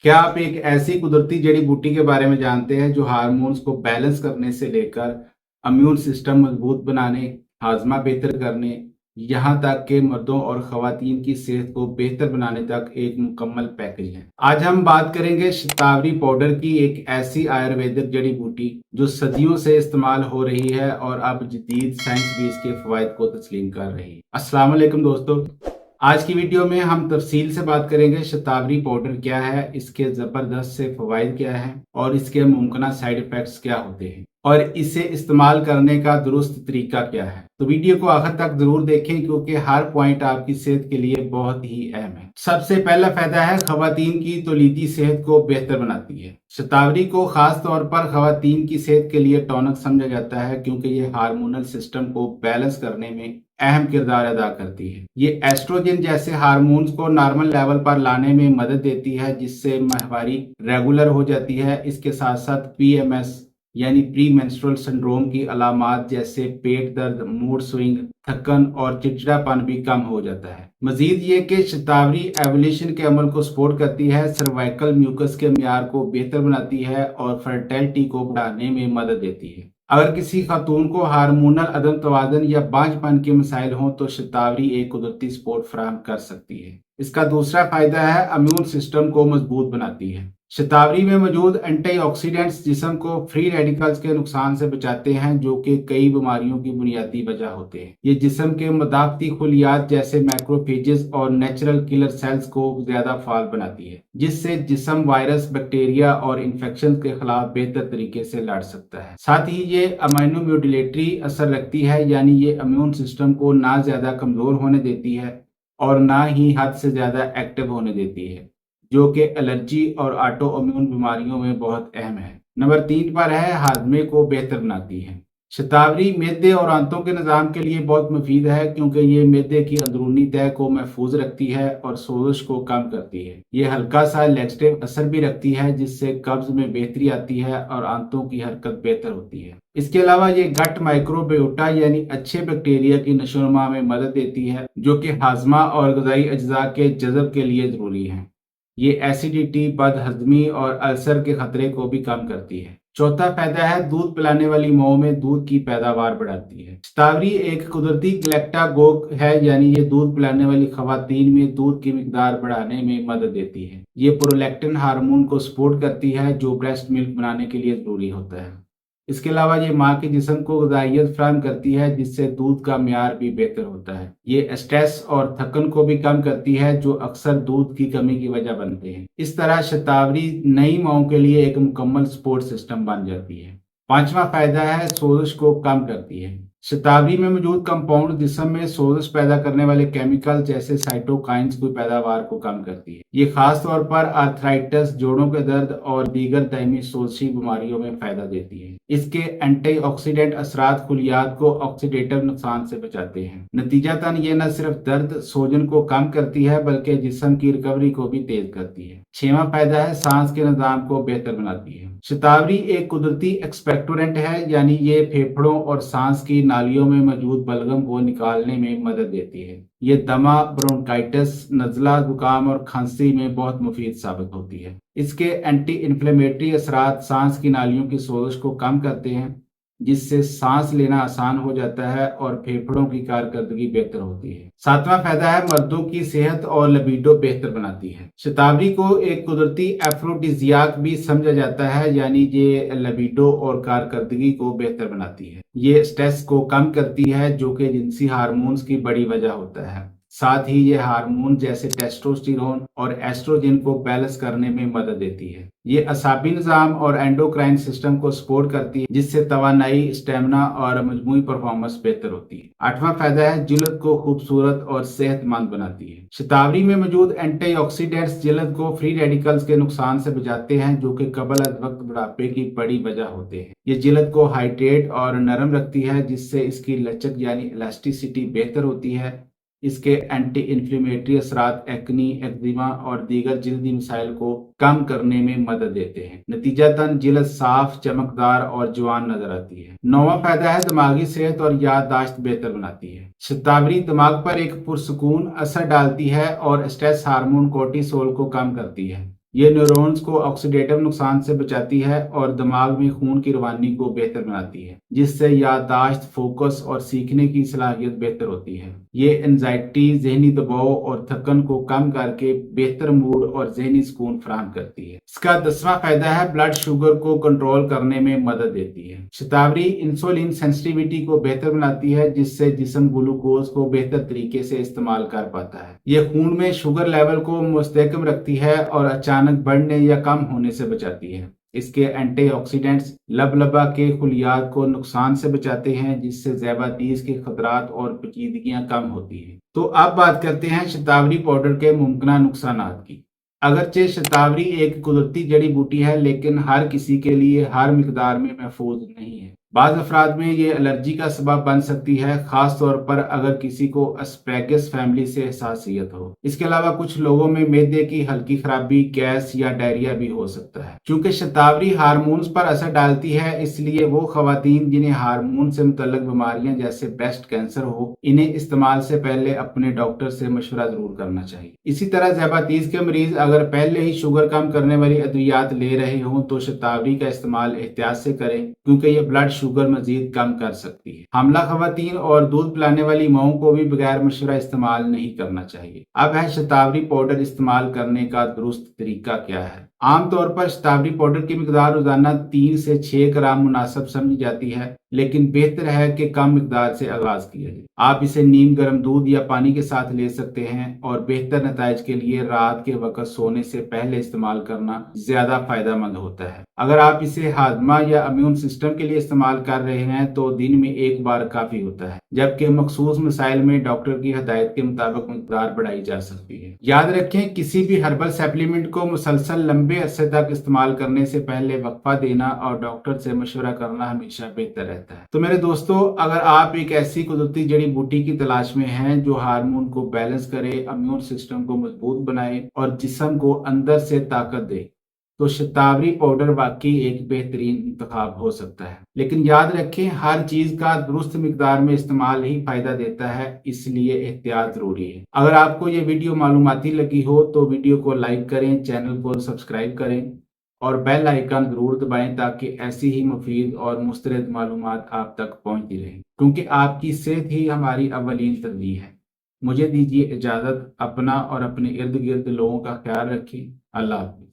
क्या आप एक ऐसी कुदरती जड़ी बूटी के बारे में जानते हैं जो हार्मोन्स को बैलेंस करने से लेकर इम्यून सिस्टम मजबूत बनाने, हाजमा बेहतर करने, यहाँ तक कि मर्दों और खवातीन की सेहत को बेहतर बनाने तक एक मुकम्मल पैकेज है। आज हम बात करेंगे शतावरी पाउडर की, एक ऐसी आयुर्वेदिक जड़ी बूटी जो सदियों से इस्तेमाल हो रही है और अब जदीद साइंस भी इसके फवायद को तस्लीम कर रही है। अस्सलाम वालेकुम दोस्तों, आज की वीडियो में हम तफसील से बात करेंगे शतावरी पाउडर क्या है, इसके जबरदस्त से फवायद क्या है और इसके मुमकिन साइड इफेक्ट्स क्या होते हैं और इसे इस्तेमाल करने का दुरुस्त तरीका क्या है। तो वीडियो को आखिर तक जरूर देखें क्योंकि हर पॉइंट आपकी सेहत के लिए बहुत ही अहम है। सबसे पहला फायदा है खवातीन की तौलीदी सेहत को बेहतर बनाती है। शतावरी को खास तौर पर खवातीन की सेहत के लिए टॉनिक समझा जाता है क्योंकि ये हार्मोनल सिस्टम को बैलेंस करने में अहम किरदार अदा करती है। ये एस्ट्रोजन जैसे हार्मोन्स को नॉर्मल लेवल पर लाने में मदद देती है जिससे माहवारी रेगुलर हो जाती है। इसके साथ साथ पीएमएस यानी प्री मेंस्ट्रुअल सिंड्रोम की अलामात जैसे पेट दर्द, मूड स्विंग, थकन और चिड़चिड़ापन भी कम हो जाता है। मजीद ये कि शतावरी एवोल्यूशन के अमल को सपोर्ट करती है, सर्वाइकल म्यूकस के म्यार को बेहतर बनाती है और फर्टिलिटी को बढ़ाने में मदद देती है। अगर किसी खातून को हार्मोनल अदम तवाज़ुन या बांझपन के मसाइल हों तो शतावरी एक कुदरती सपोर्ट फराहम कर सकती है। इसका दूसरा फायदा है इम्यून सिस्टम को मजबूत बनाती है। शतावरी में मौजूद एंटीऑक्सीडेंट्स जिस्म को फ्री रेडिकल्स के नुकसान से बचाते हैं जो कि कई बीमारियों की बुनियादी वजह होते हैं। ये जिस्म के मदाफती खुलियात जैसे मैक्रोफेजेस और नेचुरल किलर सेल्स को ज्यादा फाल बनाती है जिससे जिस्म वायरस, बैक्टीरिया और इन्फेक्शन के खिलाफ बेहतर तरीके से लड़ सकता है। साथ ही ये अमाइनोमोड्यूलेटरी असर रखती है यानी ये इम्यून सिस्टम को ना ज्यादा कमजोर होने देती है और ना ही हद से ज्यादा एक्टिव होने देती है जो कि एलर्जी और ऑटो इम्यून बीमारियों में बहुत अहम है। नंबर 3 पर है हाजमे को बेहतर बनाती है। शतावरी मैदे और आंतों के निज़ाम के लिए बहुत मुफीद है क्योंकि ये मैदे की अंदरूनी तह को महफूज रखती है और सोजिश को कम करती है। ये हल्का सा लैक्सेटिव असर भी रखती है जिससे कब्ज में बेहतरी आती है और आंतों की हरकत बेहतर होती है। इसके अलावा ये गट माइक्रोबायोटा यानी अच्छे बैक्टीरिया की नशोनुमा में मदद देती है जो कि हाजमा और ग़िज़ाई अज्जा के जज़ब के लिए ज़रूरी है। ये एसिडिटी, बदहजमी और अल्सर के खतरे को भी कम करती है। चौथा फायदा है दूध पिलाने वाली माओ में दूध की पैदावार बढ़ाती है। शतावरी एक कुदरती ग्लैक्टागोग है यानी ये दूध पिलाने वाली खवातीन में दूध की मिकदार बढ़ाने में मदद देती है। ये प्रोलैक्टिन हार्मोन को सपोर्ट करती है जो ब्रेस्ट मिल्क बनाने के लिए जरूरी होता है। इसके अलावा ये माँ के जिस्म को ग़िज़ाइयत फराहम करती है जिससे दूध का म्यार भी बेहतर होता है। ये स्ट्रेस और थकन को भी कम करती है जो अक्सर दूध की कमी की वजह बनते हैं। इस तरह शतावरी नई माओं के लिए एक मुकम्मल सपोर्ट सिस्टम बन जाती है। पांचवा फायदा है सोजिश को कम करती है। शतावरी में मौजूद कंपाउंड जिस्म में सोजिश पैदा करने वाले केमिकल जैसे साइटोकाइंस की पैदावार को कम करती है। ये खास तौर पर आर्थराइटिस, जोड़ों के दर्द और दीगर दायमी सोजिशी बीमारियों में फायदा देती है। इसके एंटीऑक्सीडेंट असरात खुलियात को ऑक्सीडेटिव नुकसान से बचाते हैं। नतीजतन ये न सिर्फ दर्द, सोजन को कम करती है बल्कि जिस्म की रिकवरी को भी तेज करती है। छठवां फायदा है सांस के निजाम को बेहतर बनाती है। शतावरी एक कुदरती एक्सपेक्टोरेंट है यानी ये फेफड़ों और सांस की नालियों में मौजूद बलगम को निकालने में मदद देती है। ये दमा, ब्रोंकाइटिस, नज़ला, जुकाम और खांसी में बहुत मुफीद साबित होती है। इसके एंटी इन्फ्लेमेटरी असरात सांस की नालियों की सोजिश को कम करते हैं जिससे सांस लेना आसान हो जाता है और फेफड़ों की कारकर्दगी बेहतर होती है। सातवां फायदा है मर्दों की सेहत और लिबिडो बेहतर बनाती है। शतावरी को एक कुदरती एफ्रोडिजियाक भी समझा जाता है यानी ये लिबिडो और कारकर्दगी को बेहतर बनाती है। ये स्ट्रेस को कम करती है जो कि जिनसी हार्मोन्स की बड़ी वजह होता है। साथ ही ये हार्मोन जैसे टेस्टोस्टेरोन और एस्ट्रोजन को बैलेंस करने में मदद देती है। ये असाबी निज़ाम और एंडोक्राइन सिस्टम को सपोर्ट करती है जिससे तवानाई, स्टेमिना और मजमूई परफॉर्मेंस बेहतर होती है। आठवां फायदा है जिल्द को खूबसूरत और सेहतमंद बनाती है। शतावरी में मौजूद एंटीऑक्सीडेंट्स जिल्द को फ्री रेडिकल्स के नुकसान से बचाते हैं जो कि कबल अज वक्त बुढ़ापे की बड़ी वजह होते हैं। ये जिल्द को हाइड्रेट और नरम रखती है जिससे इसकी लचक यानी इलास्टिसिटी बेहतर होती है। इसके एंटी इन्फ्लेमेटरी असरात एक्नी, एक्जिमा और दीगर जिल्दी मसाइल को कम करने में मदद देते हैं। नतीजतन जिल्द साफ, चमकदार और जवान नजर आती है। नौवां फायदा है दिमागी सेहत और याददाश्त बेहतर बनाती है। शतावरी दिमाग पर एक पुरसुकून असर डालती है और स्ट्रेस हार्मोन कोर्टिसोल को कम करती है। یہ न्यूरॉन्स को ऑक्सीडेटिव नुकसान से बचाती है और दिमाग में खून की रवानी को बेहतर बनाती है, जिससे याददाश्त, फोकस और सीखने की सलाहियत बेहतर होती है। ये एंजाइटी, जहनी दबाव और थकन को कम करके बेहतर मूड और जहनी सुकून फराहम करती है। इसका 10वां फायदा है ब्लड शुगर को कंट्रोल करने में मदद देती है। शतावरी इंसुलिन सेंसिटिविटी को बेहतर बनाती है, जिससे जिस्म ग्लूकोज को बेहतर तरीके से इस्तेमाल कर पाता है। ये खून में शुगर लेवल को मुस्तहकम रखती है और अचानक बढ़ने या कम होने से बचाती है। इसके एंटीऑक्सीडेंट्स लबलबा के खुलियात को नुकसान से बचाते हैं, जिससे ज़ैबातीस के खतरात और पेचीदगियां कम होती हैं। तो अब बात करते हैं शतावरी पाउडर के मुमकिन नुकसानात की। अगरचे शतावरी एक कुदरती जड़ी बूटी है, लेकिन हर किसी के लिए हर मिकदार में महफूज नहीं है। बाज़ अफराद में ये एलर्जी का सबब बन सकती है, खास तौर पर अगर किसी को एस्पैरगस फैमिली से हसासियत हो। इसके अलावा कुछ लोगों में मैदे की हल्की खराबी, गैस या डायरिया भी हो सकता है। क्योंकि शतावरी हार्मोन्स पर असर डालती है, इसलिए वो खवातीन जिन्हें हार्मोन से मुतल्लिक बीमारियां जैसे ब्रेस्ट कैंसर हो, इन्हें इस्तेमाल से पहले अपने डॉक्टर से मशवरा जरूर करना चाहिए। इसी तरह ज़ैबातीस के मरीज अगर पहले ही शुगर कम करने वाली अद्वियात ले रहे हों तो शतावरी का इस्तेमाल एहतियात से करें, क्योंकि ये ब्लड शुगर मजीद कम कर सकती है। हमला खवातीन और दूध पिलाने वाली माओं को भी बगैर मशवरा इस्तेमाल नहीं करना चाहिए। अब है शतावरी पाउडर इस्तेमाल करने का दुरुस्त तरीका क्या है। आमतौर पर शतावरी पाउडर की मिकदार रोजाना 3 से 6 ग्राम मुनासिब समझी जाती है, लेकिन बेहतर है कि कम मिकदार से आगाज किया जाए। आप इसे नीम गर्म दूध या पानी के साथ ले सकते हैं और बेहतर नताइज के लिए रात के वक्त सोने से पहले इस्तेमाल करना ज्यादा फायदेमंद होता है। अगर आप इसे हाजमा या इम्यून सिस्टम के लिए इस्तेमाल कर रहे हैं तो दिन में एक बार काफी होता है, जबकि मखसूस मसाइल में डॉक्टर की हदायत के मुताबिक मिकदार बढ़ाई जा सकती है। याद रखें, किसी भी हर्बल सप्लीमेंट को मुसलसल लंबे अरसे तक इस्तेमाल करने से पहले वक्फा देना और डॉक्टर से मशवरा करना हमेशा बेहतर रहता है। तो मेरे दोस्तों, अगर आप एक ऐसी कुदरती जड़ी बूटी की तलाश में हैं जो हार्मोन को बैलेंस करे, इम्यून सिस्टम को मजबूत बनाए और जिस्म को अंदर से ताकत दे, तो शतावरी पाउडर वाकई एक बेहतरीन इंतखाब हो सकता है। लेकिन याद रखें, हर चीज का दुरुस्त मिकदार में इस्तेमाल ही फायदा देता है, इसलिए एहतियात जरूरी है। अगर आपको ये वीडियो मालूमाती लगी हो तो वीडियो को लाइक करें, चैनल को सब्सक्राइब करें और बेल आइकन जरूर दबाएं, ताकि ऐसी ही मुफीद और मुस्तरद मालूमात आप तक पहुंचती रहें, क्योंकि आपकी सेहत ही हमारी अव्वलीन तरजीह है। मुझे दीजिए इजाजत। अपना और अपने इर्द गिर्द लोगों का ख्याल रखें। अल्लाह हाफिज।